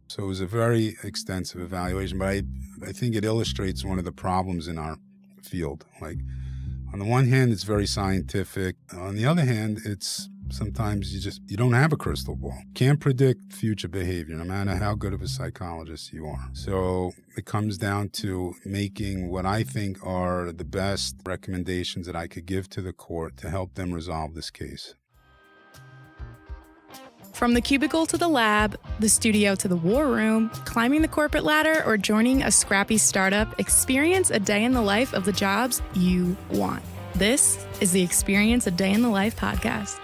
So it was a very extensive evaluation, but I think it illustrates one of the problems in our field. Like, on the one hand, it's very scientific. On the other hand, it's sometimes you don't have a crystal ball. Can't predict future behavior, no matter how good of a psychologist you are. So it comes down to making what I think are the best recommendations that I could give to the court to help them resolve this case. From the cubicle to the lab, the studio to the war room, climbing the corporate ladder, or joining a scrappy startup, experience a day in the life of the jobs you want. This is the Experience a Day in the Life podcast.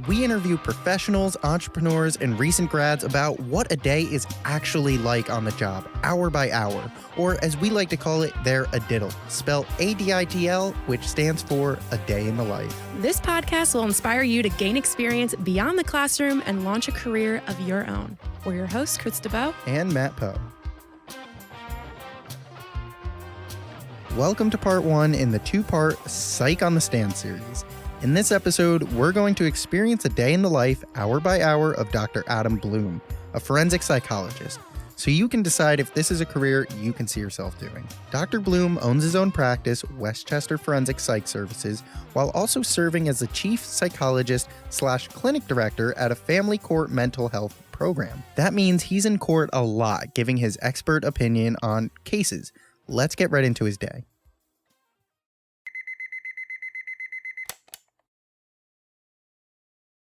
We interview professionals, entrepreneurs, and recent grads about what a day is actually like on the job, hour by hour, or as we like to call it, their ADITL, spelled ADITL, which stands for A Day in the Life. This podcast will inspire you to gain experience beyond the classroom and launch a career of your own. We're your hosts, Chris DeBow and Matt Poe. Welcome to part one in the two-part Psych on the Stand series. In this episode, we're going to experience a day in the life, hour by hour, of Dr. Adam Bloom, a forensic psychologist, so you can decide if this is a career you can see yourself doing. Dr. Bloom owns his own practice, Westchester Forensic Psych Services, while also serving as the Chief Psychologist / Clinic Director at a family court mental health program. That means he's in court a lot, giving his expert opinion on cases. Let's get right into his day.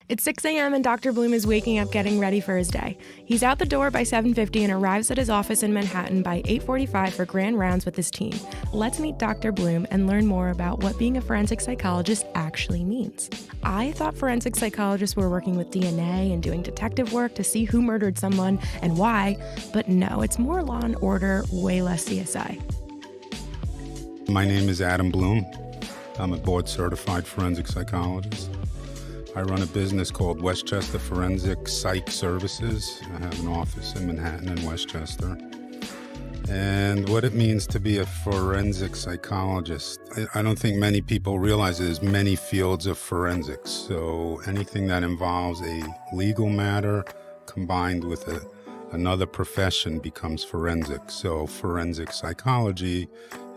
It's 6 a.m. and Dr. Bloom is waking up getting ready for his day. He's out the door by 7:50 and arrives at his office in Manhattan by 8:45 for grand rounds with his team. Let's meet Dr. Bloom and learn more about what being a forensic psychologist actually means. I thought forensic psychologists were working with DNA and doing detective work to see who murdered someone and why, but no, it's more law and order, way less CSI. My name is Adam Bloom. I'm a board-certified forensic psychologist. I run a business called Westchester Forensic Psych Services. I have an office in Manhattan and Westchester. And what it means to be a forensic psychologist, I don't think many people realize there's many fields of forensics. So anything that involves a legal matter combined with another profession becomes forensic. So forensic psychology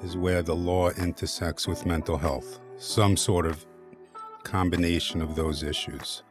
is where the law intersects with mental health, some sort of combination of those issues.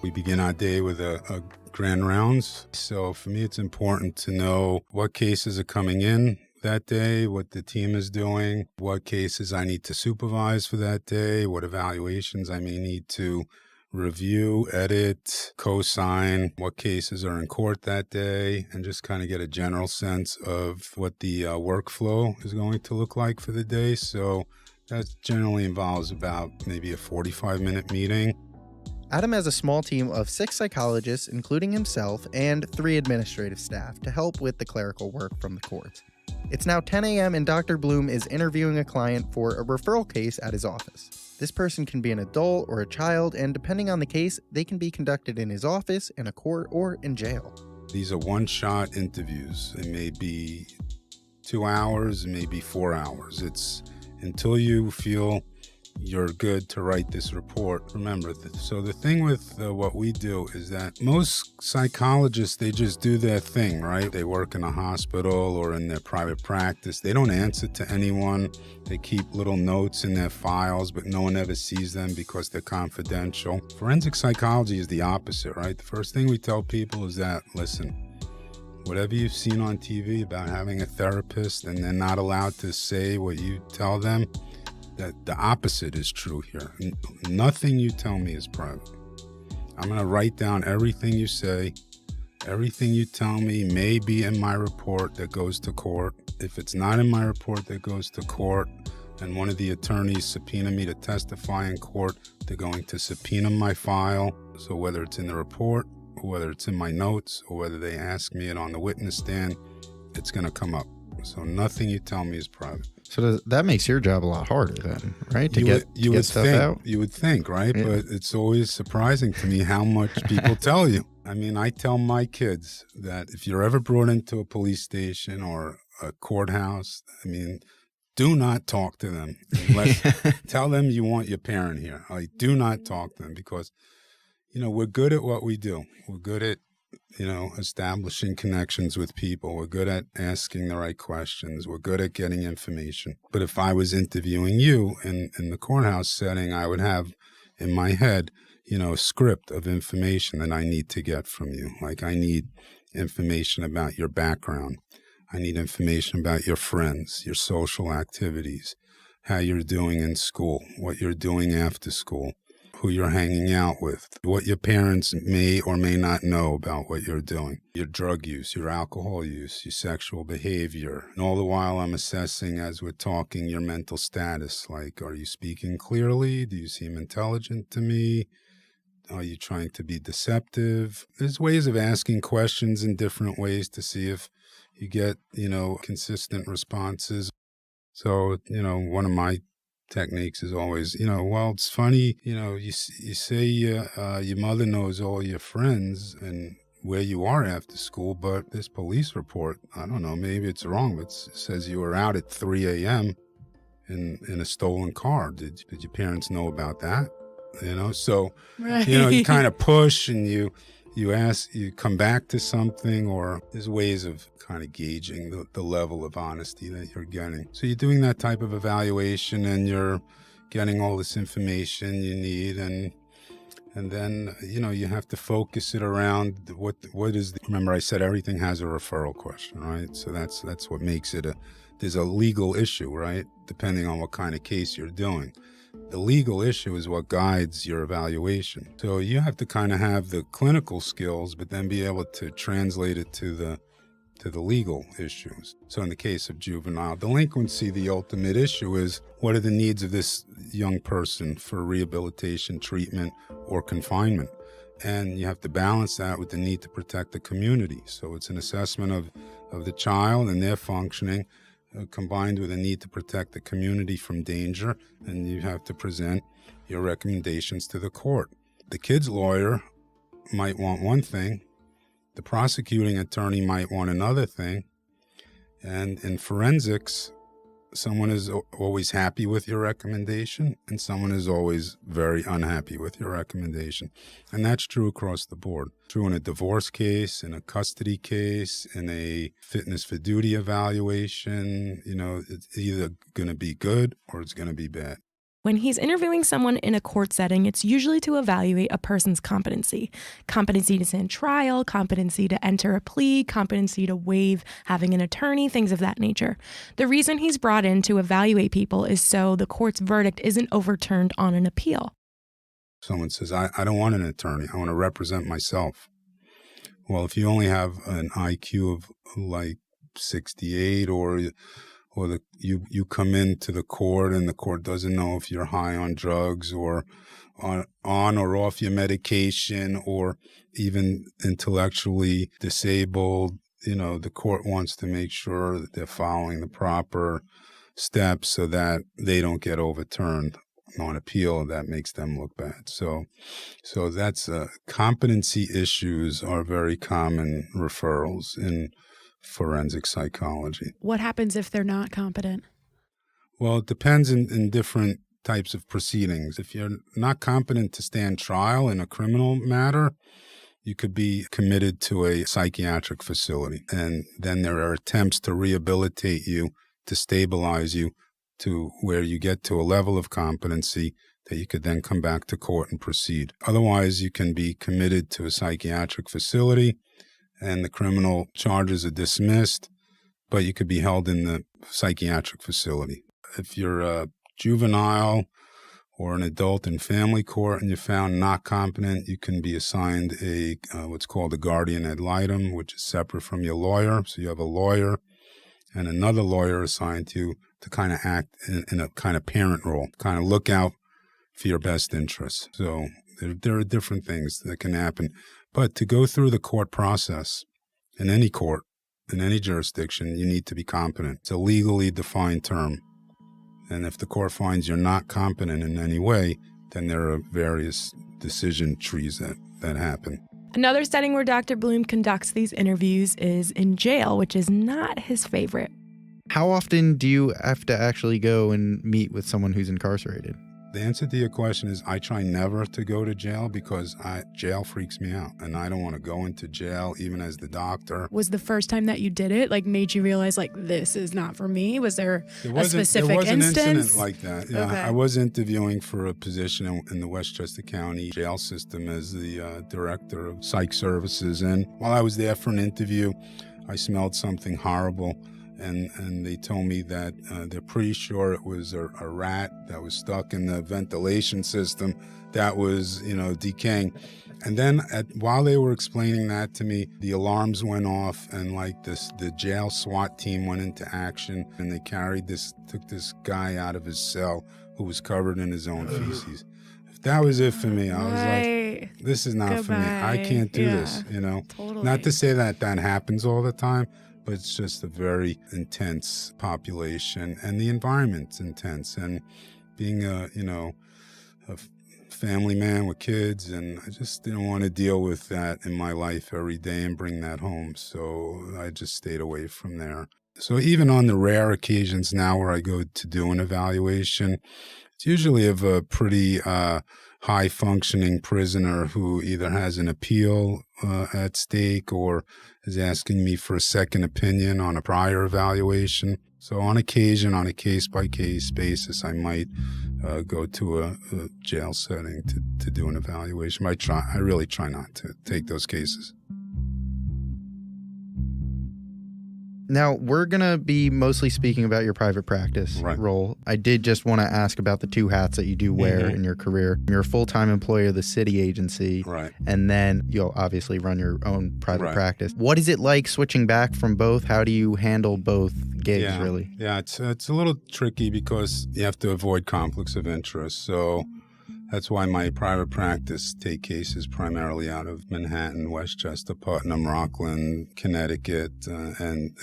We begin our day with a grand rounds. So for me, it's important to know what cases are coming in that day, what the team is doing, what cases I need to supervise for that day, what evaluations I may need to review, edit, co-sign, what cases are in court that day, and just kind of get a general sense of what the workflow is going to look like for the day. So that generally involves about maybe a 45-minute meeting. Adam has a small team of 6 psychologists, including himself, and 3 administrative staff to help with the clerical work from the courts. It's now 10 a.m. and Dr. Bloom is interviewing a client for a referral case at his office. This person can be an adult or a child, and depending on the case, they can be conducted in his office, in a court, or in jail. These are one-shot interviews. It may be 2 hours, it may be 4 hours. It's until you feel you're good to write this report. Remember, so the thing with what we do is that most psychologists, they just do their thing, right? They work in a hospital or in their private practice. They don't answer to anyone. They keep little notes in their files, but no one ever sees them because they're confidential. Forensic psychology is the opposite, right? The first thing we tell people is that, listen, whatever you've seen on TV about having a therapist and they're not allowed to say what you tell them, that the opposite is true here. Nothing you tell me is private. I'm going to write down everything you say. Everything you tell me may be in my report that goes to court. If it's not in my report that goes to court, and one of the attorneys subpoena me to testify in court, they're going to subpoena my file. So whether it's in the report, or whether it's in my notes, or whether they ask me it on the witness stand, it's going to come up. So nothing you tell me is private. So that makes your job a lot harder then, right? To You get would stuff think, out? You would think, right? Yeah. But it's always surprising to me how much people tell you. I mean, I tell my kids that if you're ever brought into a police station or a courthouse, I mean, do not talk to them. Tell them you want your parent here. Like, do not talk to them because, we're good at what we do. We're good at, establishing connections with people. We're good at asking the right questions. We're good at getting information. But if I was interviewing you in the courthouse setting, I would have in my head, a script of information that I need to get from you. Like, I need information about your background. I need information about your friends, your social activities, how you're doing in school, what you're doing after school, who you're hanging out with, what your parents may or may not know about what you're doing, your drug use, your alcohol use, your sexual behavior. And all the while I'm assessing, as we're talking, your mental status. Like, are you speaking clearly? Do you seem intelligent to me? Are you trying to be deceptive? There's ways of asking questions in different ways to see if you get, consistent responses. So, one of my techniques is always, well, it's funny, you say your mother knows all your friends and where you are after school, but this police report, I don't know, maybe it's wrong, but it says you were out at 3 a.m. in a stolen car. Did your parents know about that? So, right. You kind of push and you ask, you come back to something, or there's ways of kind of gauging the level of honesty that you're getting. So you're doing that type of evaluation and you're getting all this information you need. And then, you have to focus it around remember I said everything has a referral question, right? So that's what makes it there's a legal issue, right? Depending on what kind of case you're doing. The legal issue is what guides your evaluation. So you have to kind of have the clinical skills, but then be able to translate it to the legal issues. So in the case of juvenile delinquency, the ultimate issue is, what are the needs of this young person for rehabilitation, treatment, or confinement? And you have to balance that with the need to protect the community. So it's an assessment of the child and their functioning, combined with a need to protect the community from danger, and you have to present your recommendations to the court. The kid's lawyer might want one thing, the prosecuting attorney might want another thing, and in forensics, someone is always happy with your recommendation, and someone is always very unhappy with your recommendation. And that's true across the board. True in a divorce case, in a custody case, in a fitness for duty evaluation. It's either going to be good or it's going to be bad. When he's interviewing someone in a court setting, it's usually to evaluate a person's competency. Competency to stand trial, competency to enter a plea, competency to waive having an attorney, things of that nature. The reason he's brought in to evaluate people is so the court's verdict isn't overturned on an appeal. Someone says, I don't want an attorney. I want to represent myself. Well, if you only have an IQ of like 68 or you come into the court and the court doesn't know if you're high on drugs or on or off your medication or even intellectually disabled, the court wants to make sure that they're following the proper steps so that they don't get overturned on appeal. That makes them look bad. So that's competency issues are very common referrals in forensic psychology. What happens if they're not competent? Well, it depends in different types of proceedings. If you're not competent to stand trial in a criminal matter, you could be committed to a psychiatric facility. And then there are attempts to rehabilitate you, to stabilize you to where you get to a level of competency that you could then come back to court and proceed. Otherwise, you can be committed to a psychiatric facility and the criminal charges are dismissed, but you could be held in the psychiatric facility. If you're a juvenile or an adult in family court and you're found not competent, you can be assigned a what's called a guardian ad litem, which is separate from your lawyer. So you have a lawyer and another lawyer assigned to you to kind of act in a kind of parent role, kind of look out for your best interests. So there are different things that can happen. But to go through the court process in any court, in any jurisdiction, you need to be competent. It's a legally defined term. And if the court finds you're not competent in any way, then there are various decision trees that happen. Another setting where Dr. Bloom conducts these interviews is in jail, which is not his favorite. How often do you have to actually go and meet with someone who's incarcerated? The answer to your question is I try never to go to jail because jail freaks me out, and I don't want to go into jail even as the doctor. Was the first time that you did it, like, made you realize, like, this is not for me? Was there a specific There was an instance? incident like that. Yeah, Okay. I was interviewing for a position in the Westchester County jail system as the director of psych services, and while I was there for an interview, I smelled something horrible. And they told me that they're pretty sure it was a rat that was stuck in the ventilation system that was, decaying. And then while they were explaining that to me, the alarms went off and the jail SWAT team went into action, and they took this guy out of his cell who was covered in his own feces. If that was it for me, I was like, this is not for me. I can't do this, Totally. Not to say that happens all the time, but it's just a very intense population, and the environment's intense. And being a family man with kids, and I just didn't want to deal with that in my life every day and bring that home. So I just stayed away from there. So even on the rare occasions now where I go to do an evaluation, it's usually of a pretty high-functioning prisoner who either has an appeal at stake or is asking me for a second opinion on a prior evaluation. So on occasion, on a case-by-case basis, I might go to a jail setting to do an evaluation. I really try not to take those cases. Now, we're going to be mostly speaking about your private practice role. I did just want to ask about the two hats that you do wear in your career. You're a full-time employee of the city agency, and then you'll obviously run your own private practice. What is it like switching back from both? How do you handle both gigs, really? Yeah, it's a little tricky because you have to avoid conflicts of interest. So that's why my private practice take cases primarily out of Manhattan, Westchester, Putnam, Rockland, Connecticut, and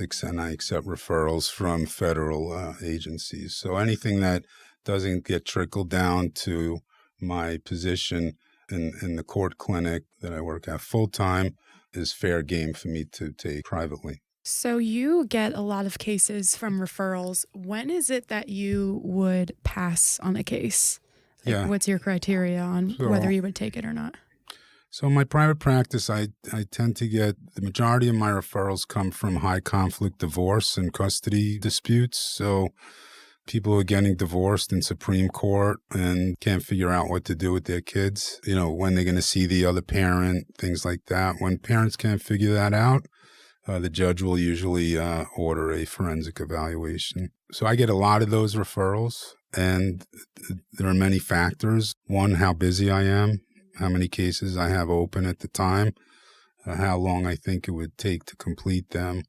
I accept referrals from federal agencies. So anything that doesn't get trickled down to my position in the court clinic that I work at full-time is fair game for me to take privately. So you get a lot of cases from referrals. When is it that you would pass on a case? What's your criteria on whether you would take it or not? So in my private practice, I tend to get the majority of my referrals come from high conflict divorce and custody disputes. So people are getting divorced in Supreme Court and can't figure out what to do with their kids, when they're going to see the other parent, things like that. When parents can't figure that out, the judge will usually order a forensic evaluation. So I get a lot of those referrals. And there are many factors. One, how busy I am, how many cases I have open at the time, how long I think it would take to complete them,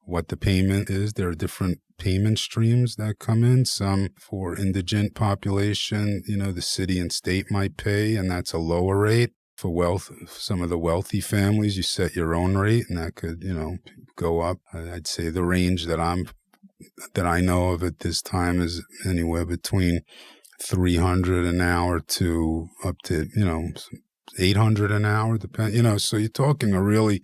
what the payment is. There are different payment streams that come in. Some for indigent population, the city and state might pay, and that's a lower rate. For some of the wealthy families, you set your own rate, and that could, go up. I'd say the range that I know of at this time is anywhere between $300 an hour to up to, $800 an hour, so you're talking a really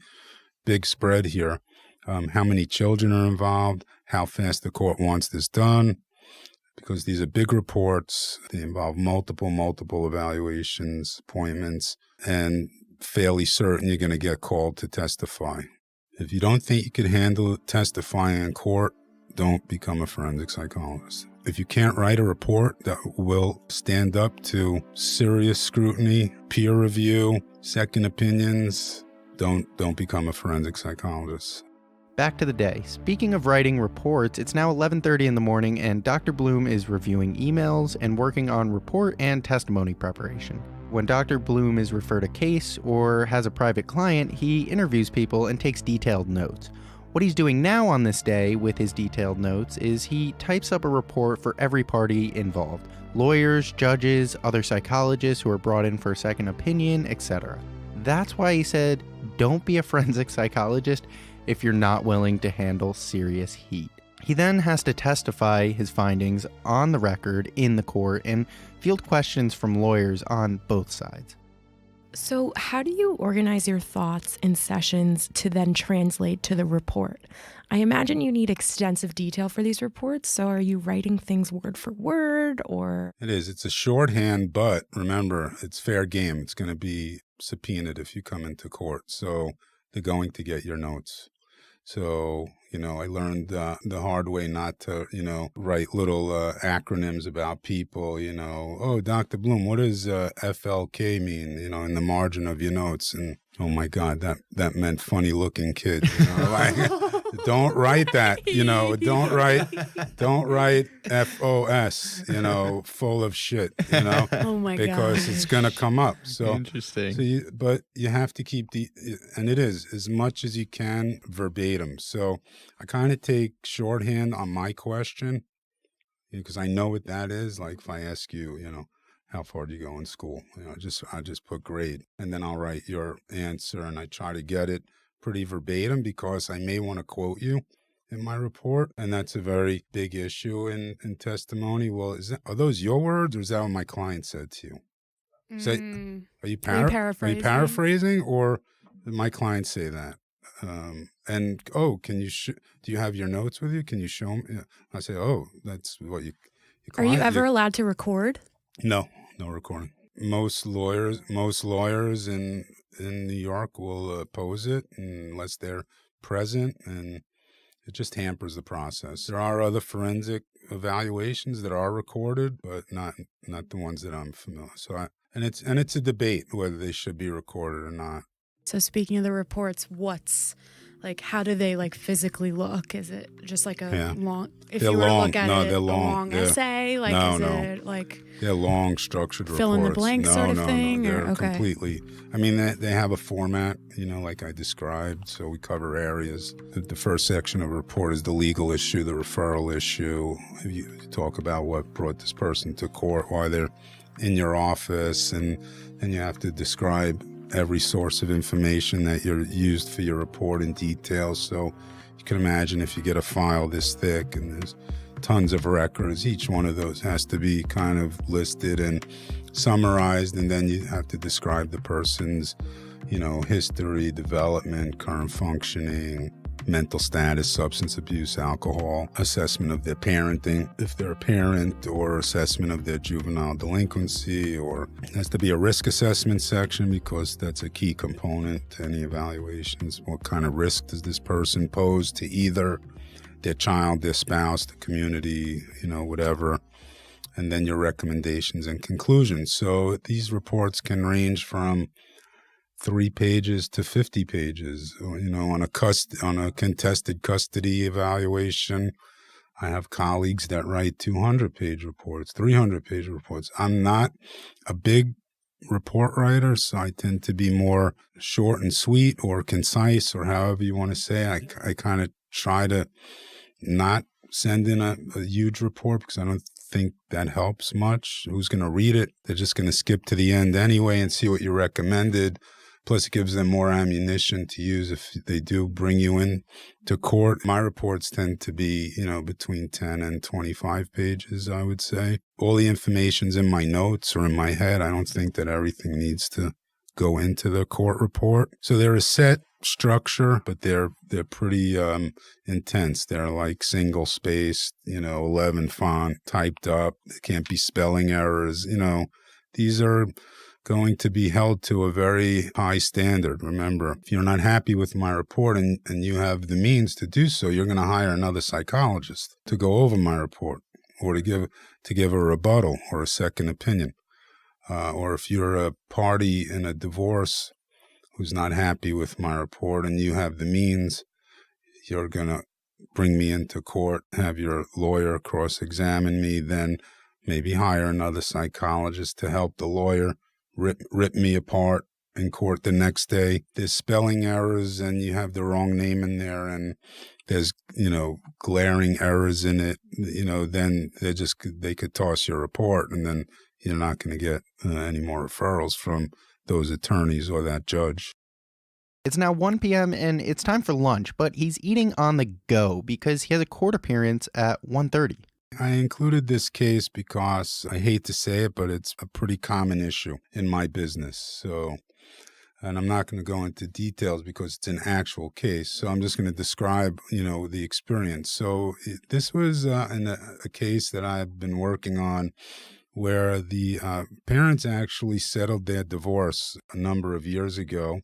big spread here. How many children are involved, how fast the court wants this done, because these are big reports. They involve multiple evaluations, appointments, and fairly certain you're going to get called to testify. If you don't think you could handle testifying in court, don't become a forensic psychologist. If you can't write a report that will stand up to serious scrutiny, peer review, second opinions, don't become a forensic psychologist. Back to the day. Speaking of writing reports, it's now 11:30 in the morning, and Dr. Bloom is reviewing emails and working on report and testimony preparation. When Dr. Bloom is referred a case or has a private client, he interviews people and takes detailed notes. What he's doing now on this day with his detailed notes is he types up a report for every party involved: lawyers, judges, other psychologists who are brought in for a second opinion, etc. That's why he said, don't be a forensic psychologist if you're not willing to handle serious heat. He then has to testify his findings on the record in the court and field questions from lawyers on both sides. So how do you organize your thoughts in sessions to then translate to the report? I imagine you need extensive detail for these reports. So are you writing things word for word or? It is. It's a shorthand, but remember, it's fair game. It's going to be subpoenaed if you come into court. So they're going to get your notes. So, I learned the hard way not to, write little acronyms about people, oh, Dr. Bloom, what does FLK mean, in the margin of your notes? And, oh, my God, that meant funny looking kids, like, don't write that, don't write FOS, full of shit, Oh my God. Because it's going to come up. So Interesting. But you have to keep and it is as much as you can verbatim. So I kind of take shorthand on my question because I know what that is. Like if I ask you, how far do you go in school? I just put grade and then I'll write your answer and I try to get it pretty verbatim because I may want to quote you in my report. And that's a very big issue in testimony. Well, are those your words or is that what my client said to you? So, are you paraphrasing or did my client say that? And, can you, do you have your notes with you? Can you show me? I say, that's what your client. Are you ever allowed to record? No recording. Most lawyers in New York will oppose it unless they're present, and it just hampers the process. There are other forensic evaluations that are recorded, but not the ones that I'm familiar. So it's a debate whether they should be recorded or not. So speaking of the reports, how do they physically look? Is it just like a long, if they're you were long. to look at They're a long. long essay? It they're long structured fill reports. in the blank sort of thing? No, they're okay. completely, they have a format, like I described, so we cover areas. The first section of a report is the legal issue, the referral issue. You talk about what brought this person to court, why they're in your office, and you have to describe every source of information that you're used for your report in detail. So you can imagine if you get a file this thick and there's tons of records, each one of those has to be kind of listed and summarized, and then you have to describe the person's, history, development, current functioning, mental status, substance abuse, alcohol, assessment of their parenting, if they're a parent, or assessment of their juvenile delinquency, or it has to be a risk assessment section because that's a key component to any evaluations. What kind of risk does this person pose to either their child, their spouse, the community, whatever, and then your recommendations and conclusions. So these reports can range from 3 pages to 50 pages. On a contested custody evaluation, I have colleagues that write 200-page reports, 300-page reports. I'm not a big report writer, so I tend to be more short and sweet or concise, or however you want to say. I kind of try to not send in a huge report because I don't think that helps much. Who's going to read it? They're just going to skip to the end anyway and see what you recommended. Plus, it gives them more ammunition to use if they do bring you in to court. My reports tend to be, between 10 and 25 pages, I would say. All the information's in my notes or in my head. I don't think that everything needs to go into the court report. So they're a set structure, but they're pretty intense. They're like single spaced, 11 font, typed up. There can't be spelling errors. These are going to be held to a very high standard. Remember, if you're not happy with my report and you have the means to do so, you're going to hire another psychologist to go over my report or to give a rebuttal or a second opinion. Or if you're a party in a divorce who's not happy with my report and you have the means, you're going to bring me into court, have your lawyer cross-examine me, then maybe hire another psychologist to help the lawyer rip me apart in court the next day. There's spelling errors and you have the wrong name in there and there's, glaring errors in it, then they could toss your report and then you're not going to get any more referrals from those attorneys or that judge. It's now 1 p.m. and it's time for lunch, but he's eating on the go because he has a court appearance at 1:30. I included this case because I hate to say it, but it's a pretty common issue in my business. So And I'm not going to go into details because it's an actual case. So I'm just going to describe, the experience. So this was a case that I've been working on where the parents actually settled their divorce a number of years ago,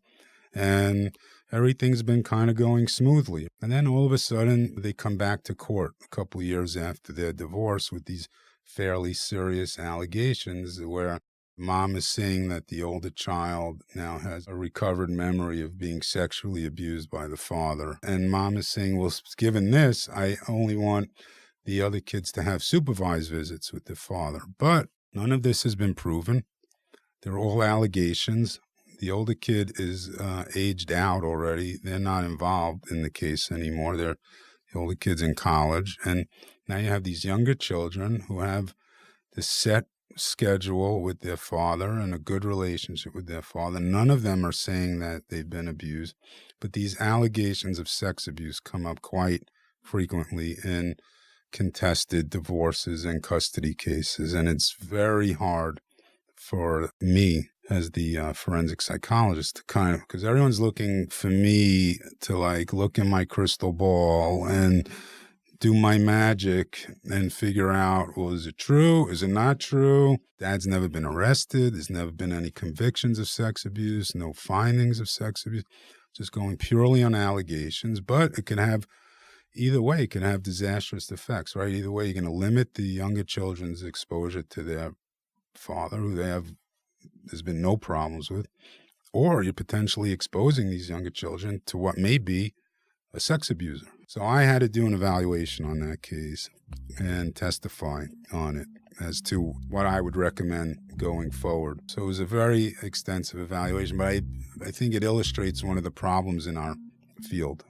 and everything's been kind of going smoothly. And then all of a sudden, they come back to court a couple of years after their divorce with these fairly serious allegations where mom is saying that the older child now has a recovered memory of being sexually abused by the father. And mom is saying, well, given this, I only want the other kids to have supervised visits with the father. But none of this has been proven. They're all allegations. The older kid is aged out already. They're not involved in the case anymore. The older kid's in college. And now you have these younger children who have this set schedule with their father and a good relationship with their father. None of them are saying that they've been abused, but these allegations of sex abuse come up quite frequently in contested divorces and custody cases. And it's very hard for me as the forensic psychologist to because everyone's looking for me to look in my crystal ball and do my magic and figure out, well, is it true? Is it not true? Dad's never been arrested. There's never been any convictions of sex abuse, no findings of sex abuse, just going purely on allegations. But it can have, either way, it can have disastrous effects, right? Either way, you're going to limit the younger children's exposure to their father, who there's been no problems with, or you're potentially exposing these younger children to what may be a sex abuser. So I had to do an evaluation on that case and testify on it as to what I would recommend going forward. So it was a very extensive evaluation, but I think it illustrates one of the problems in our field.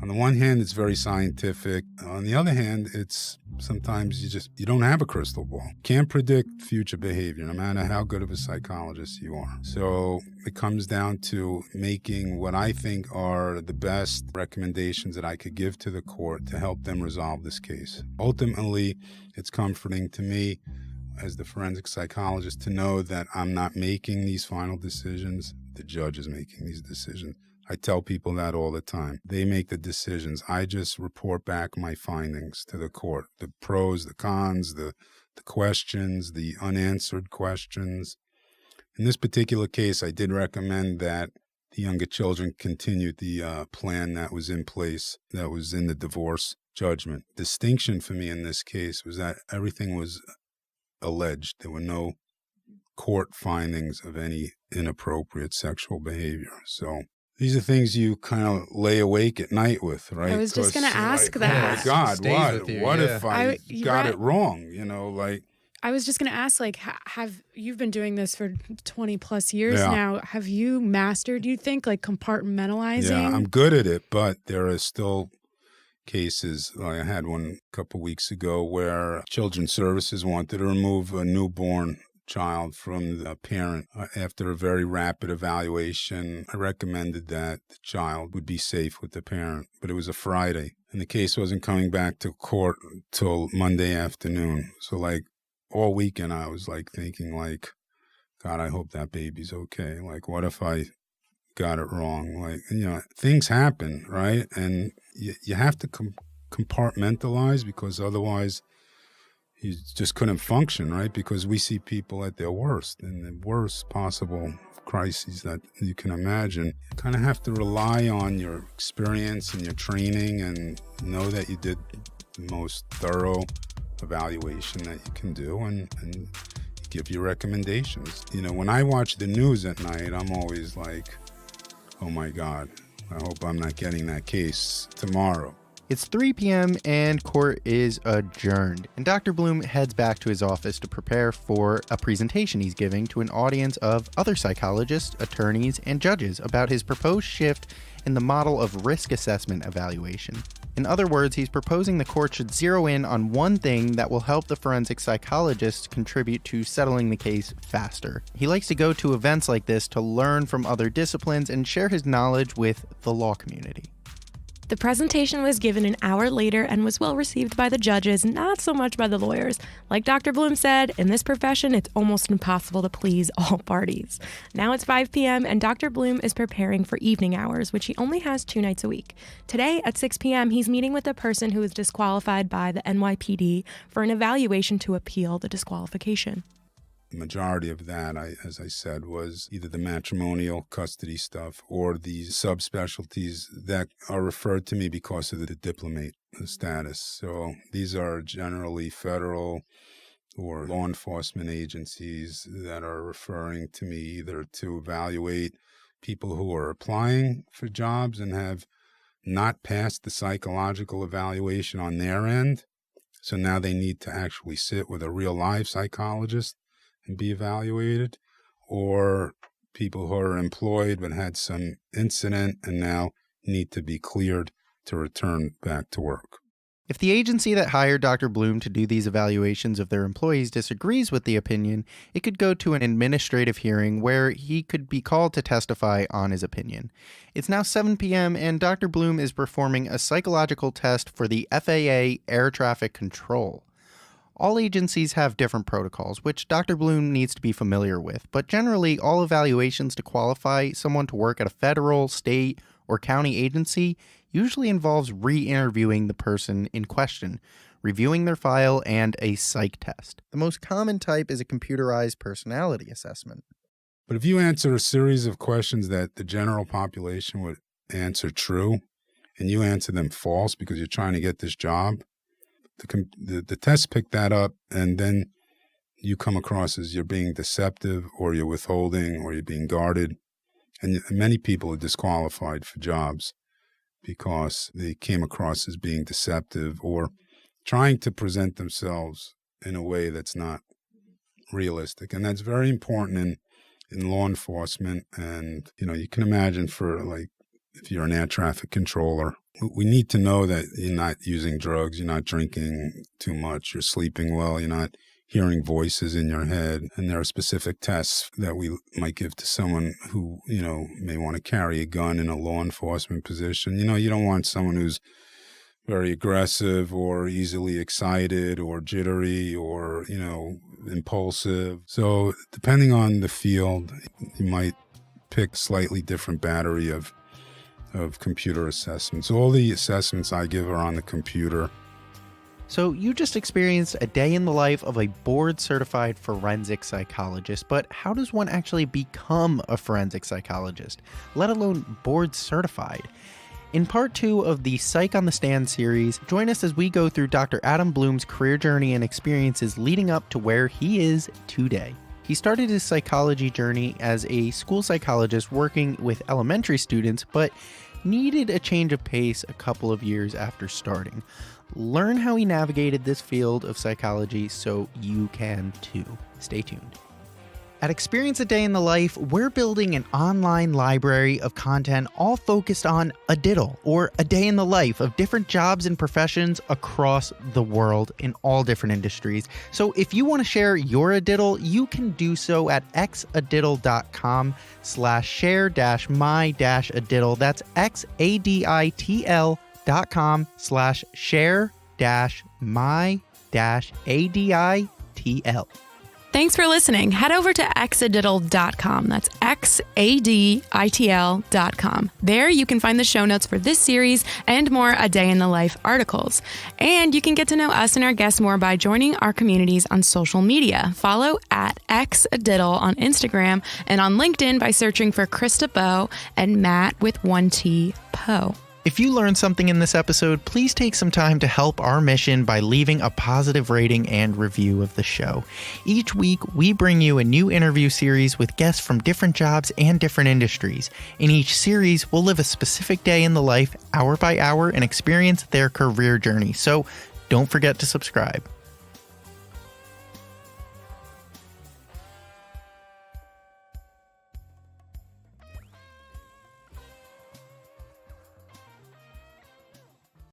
On the one hand, it's very scientific. On the other hand, it's sometimes you don't have a crystal ball. Can't predict future behavior, no matter how good of a psychologist you are. So it comes down to making what I think are the best recommendations that I could give to the court to help them resolve this case. Ultimately, it's comforting to me as the forensic psychologist to know that I'm not making these final decisions. The judge is making these decisions. I tell people that all the time. They make the decisions. I just report back my findings to the court, the pros, the cons, the questions, the unanswered questions. In this particular case, I did recommend that the younger children continued the plan that was in place, that was in the divorce judgment. Distinction for me in this case was that everything was alleged. There were no court findings of any inappropriate sexual behavior. So these are things you kind of lay awake at night with, right? I was just going to ask that. Oh my God, what if I got it wrong? I was just going to ask, have you've been doing this for 20 plus years now? Have you mastered, you think, compartmentalizing? Yeah, I'm good at it, but there are still cases. I had one a couple weeks ago where Children's Services wanted to remove a newborn child from the parent. After a very rapid evaluation, I recommended that the child would be safe with the parent, but it was a Friday, and the case wasn't coming back to court until Monday afternoon. So all weekend I was thinking God, I hope that baby's okay. What if I got it wrong? Things happen, right? And you have to compartmentalize, because otherwise you just couldn't function, right? Because we see people at their worst, in the worst possible crises that you can imagine. You kind of have to rely on your experience and your training and know that you did the most thorough evaluation that you can do and give your recommendations. When I watch the news at night, I'm always oh my God, I hope I'm not getting that case tomorrow. It's 3 p.m. and court is adjourned, and Dr. Bloom heads back to his office to prepare for a presentation he's giving to an audience of other psychologists, attorneys, and judges about his proposed shift in the model of risk assessment evaluation. In other words, he's proposing the court should zero in on one thing that will help the forensic psychologist contribute to settling the case faster. He likes to go to events like this to learn from other disciplines and share his knowledge with the law community. The presentation was given an hour later and was well received by the judges, not so much by the lawyers. Like Dr. Bloom said, in this profession, it's almost impossible to please all parties. Now it's 5 p.m. and Dr. Bloom is preparing for evening hours, which he only has 2 nights a week. Today at 6 p.m., he's meeting with a person who was disqualified by the NYPD for an evaluation to appeal the disqualification. The majority of that, as I said, was either the matrimonial custody stuff or these subspecialties that are referred to me because of the diplomate status. So these are generally federal or law enforcement agencies that are referring to me either to evaluate people who are applying for jobs and have not passed the psychological evaluation on their end. So now they need to actually sit with a real live psychologist and be evaluated, or people who are employed but had some incident and now need to be cleared to return back to work. If the agency that hired Dr. Bloom to do these evaluations of their employees disagrees with the opinion, it could go to an administrative hearing where he could be called to testify on his opinion. It's now 7 p.m. and Dr. Bloom is performing a psychological test for the FAA air traffic control. All agencies have different protocols, which Dr. Bloom needs to be familiar with, but generally all evaluations to qualify someone to work at a federal, state, or county agency usually involves re-interviewing the person in question, reviewing their file, and a psych test. The most common type is a computerized personality assessment. But if you answer a series of questions that the general population would answer true, and you answer them false because you're trying to get this job, the test pick that up, and then you come across as you're being deceptive or you're withholding or you're being guarded. And many people are disqualified for jobs because they came across as being deceptive or trying to present themselves in a way that's not realistic. And that's very important in law enforcement. And, you can imagine if you're an air traffic controller, we need to know that you're not using drugs, you're not drinking too much, you're sleeping well, you're not hearing voices in your head. And there are specific tests that we might give to someone who, may want to carry a gun in a law enforcement position. You don't want someone who's very aggressive or easily excited or jittery or, impulsive. So depending on the field, you might pick slightly different battery of computer assessments. All the assessments I give are on the computer. So you just experienced a day in the life of a board-certified forensic psychologist, but how does one actually become a forensic psychologist, let alone board-certified? In part 2 of the Psych on the Stand series, join us as we go through Dr. Adam Bloom's career journey and experiences leading up to where he is today. He started his psychology journey as a school psychologist working with elementary students, but needed a change of pace a couple of years after starting. Learn how he navigated this field of psychology so you can too. Stay tuned. At Experience a Day in the Life, we're building an online library of content all focused on a diddle, or a day in the life of different jobs and professions across the world in all different industries. So if you want to share your diddle, you can do so at xadiddle.com/share-my-a-diddle. That's xadiddle.com/share-my-a-diddle. Thanks for listening. Head over to xadiddle.com. That's xadiddle.com. There you can find the show notes for this series and more A Day in the Life articles. And you can get to know us and our guests more by joining our communities on social media. Follow at xadiddle on Instagram and on LinkedIn by searching for Krista Bowe and Matt with 1T Poe. If you learned something in this episode, please take some time to help our mission by leaving a positive rating and review of the show. Each week, we bring you a new interview series with guests from different jobs and different industries. In each series, we'll live a specific day in the life, hour by hour, and experience their career journey. So don't forget to subscribe.